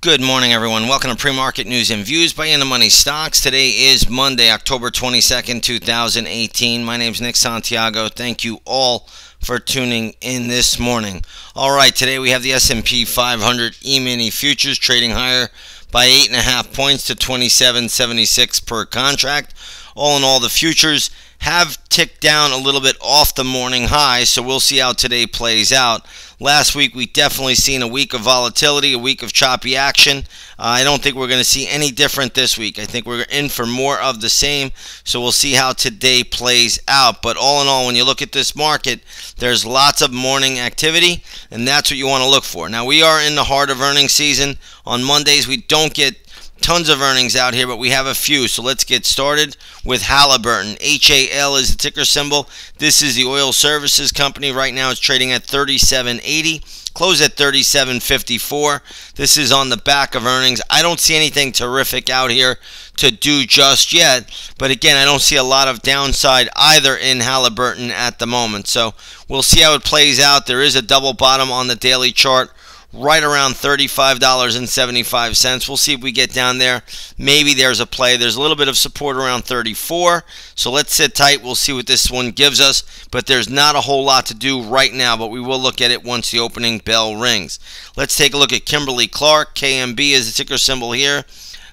Good morning, everyone. Welcome to Pre-Market News and Views by In the Money Stocks. Today is Monday, October 22nd, 2018. My name is Nick Santiago. Thank you all for tuning in this morning. All right, today we have the S&P 500 E-mini futures trading higher by 8.5 points to 27.76 per contract. All in all, the futures have ticked down a little bit off the morning high, so we'll see how today plays out. Last week, we definitely seen a week of volatility, a week of choppy action. I don't think we're going to see any different this week. I think we're in for more of the same, so we'll see how today plays out. But all in all, when you look at this market, there's lots of morning activity, and that's what you want to look for. Now, we are in the heart of earnings season. On Mondays, we don't get tons of earnings out here, but we have a few. So let's get started with Halliburton. HAL is the ticker symbol. This is the oil services company. Right now it's trading at $37.80. Close at $37.54. This is on the back of earnings. I don't see anything terrific out here to do just yet. But again, I don't see a lot of downside either in Halliburton at the moment. So we'll see how it plays out. There is a double bottom on the daily chart right around $35.75. We'll see if we get down there. Maybe there's a play. There's a little bit of support around 34. So let's sit tight. We'll see what this one gives us. But there's not a whole lot to do right now, but we will look at it once the opening bell rings. Let's take a look at Kimberly-Clark. KMB is the ticker symbol here.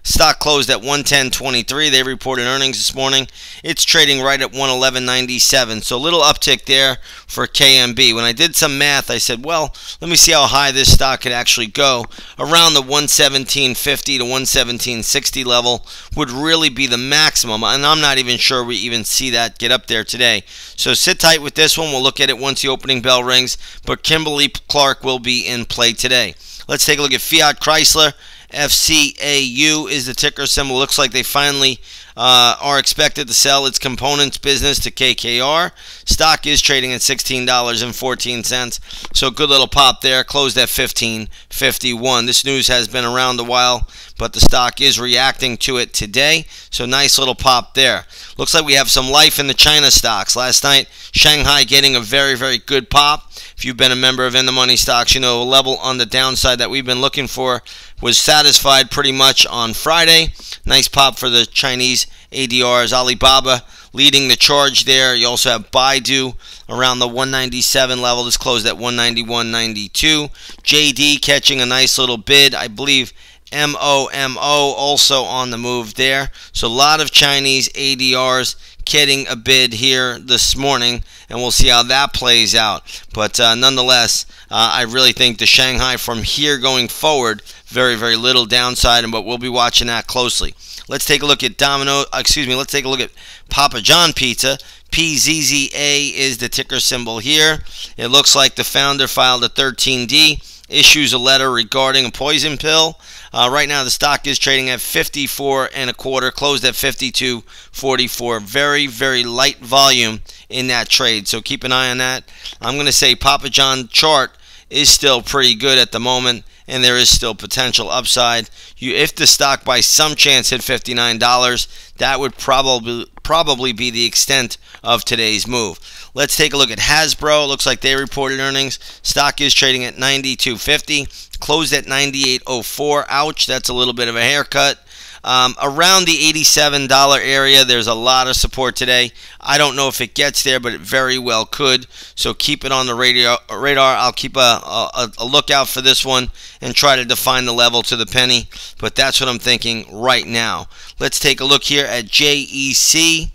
Stock closed at 110.23. They reported earnings this morning. It's trading right at 111.97. So a little uptick there for KMB. When I did some math, I said, well, let me see how high this stock could actually go. Around the 117.50 to 117.60 level would really be the maximum. And I'm not even sure we even see that get up there today. So sit tight with this one. We'll look at it once the opening bell rings. But Kimberly-Clark will be in play today. Let's take a look at Fiat Chrysler. FCAU is the ticker symbol. Looks like they finally are expected to sell its components business to KKR. Stock is trading at $16.14. So good little pop there. Closed at $15.51. This news has been around a while, but the stock is reacting to it today. So nice little pop there. Looks like we have some life in the China stocks. Last night, Shanghai getting a very, very good pop. If you've been a member of In the Money Stocks, you know a level on the downside that we've been looking for was satisfied pretty much on Friday. Nice pop for the Chinese ADRs. Alibaba leading the charge there. You also have Baidu around the 197 level. This closed at 191.92. JD catching a nice little bid. I believe MOMO also on the move there. So a lot of Chinese ADRs getting a bid here this morning, and we'll see how that plays out. But nonetheless, I really think the Shanghai from here going forward, very, very little downside, but we'll be watching that closely. Let's take a look at let's take a look at Papa John Pizza. PZZA is the ticker symbol here. It looks like the founder filed a 13D, issues a letter regarding a poison pill. Right now the stock is trading at 54.25, closed at 52.44. Very, very light volume in that trade, so keep an eye on that. I'm going to say Papa John chart is still pretty good at the moment, and there is still potential upside. If the stock by some chance hit $59, that would probably be the extent of today's move. Let's take a look at Hasbro. Looks like they reported earnings. Stock is trading at $92.50, closed at $98.04. Ouch, that's a little bit of a haircut. Around the $87 area, there's a lot of support today. I don't know if it gets there, but it very well could. So keep it on the radar. I'll keep a lookout for this one and try to define the level to the penny. But that's what I'm thinking right now. Let's take a look here at JEC.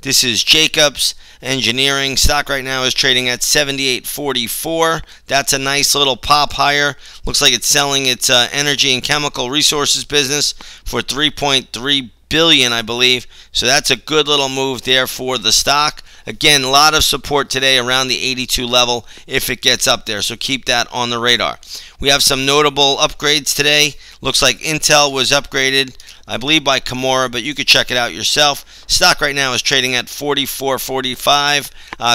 This is Jacobs Engineering. Stock right now is trading at $78.44. That's a nice little pop higher. Looks like it's selling its energy and chemical resources business for $3.3 billion, I believe. So that's a good little move there for the stock. Again, a lot of support today around the 82 level if it gets up there. So keep that on the radar. We have some notable upgrades today. Looks like Intel was upgraded, I believe, by Kimura, but you could check it out yourself. Stock right now is trading at $44.45,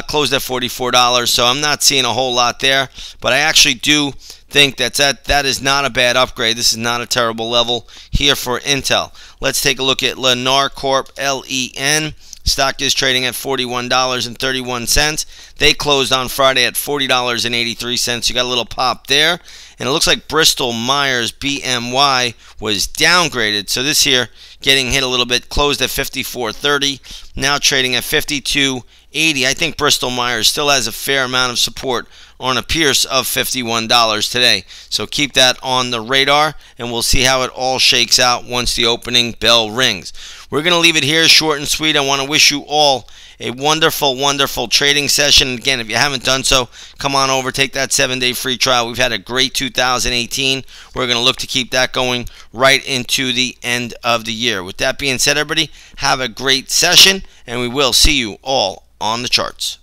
closed at $44. So I'm not seeing a whole lot there, but I actually do think that is not a bad upgrade. This is not a terrible level here for Intel. Let's take a look at Lennar Corp, LEN. Stock is trading at $41.31. They closed on Friday at $40.83. You got a little pop there. And it looks like Bristol Myers BMY was downgraded. So this here getting hit a little bit, closed at 54.30, now trading at 52.80. I think Bristol Myers still has a fair amount of support on a Pierce of $51 today. So keep that on the radar, and we'll see how it all shakes out once the opening bell rings. We're going to leave it here, short and sweet. I want to wish you all a wonderful, wonderful trading session. Again, if you haven't done so, come on over, take that 7-day free trial. We've had a great 2018. We're going to look to keep that going right into the end of the year. With that being said, everybody, have a great session, and we will see you all on the charts.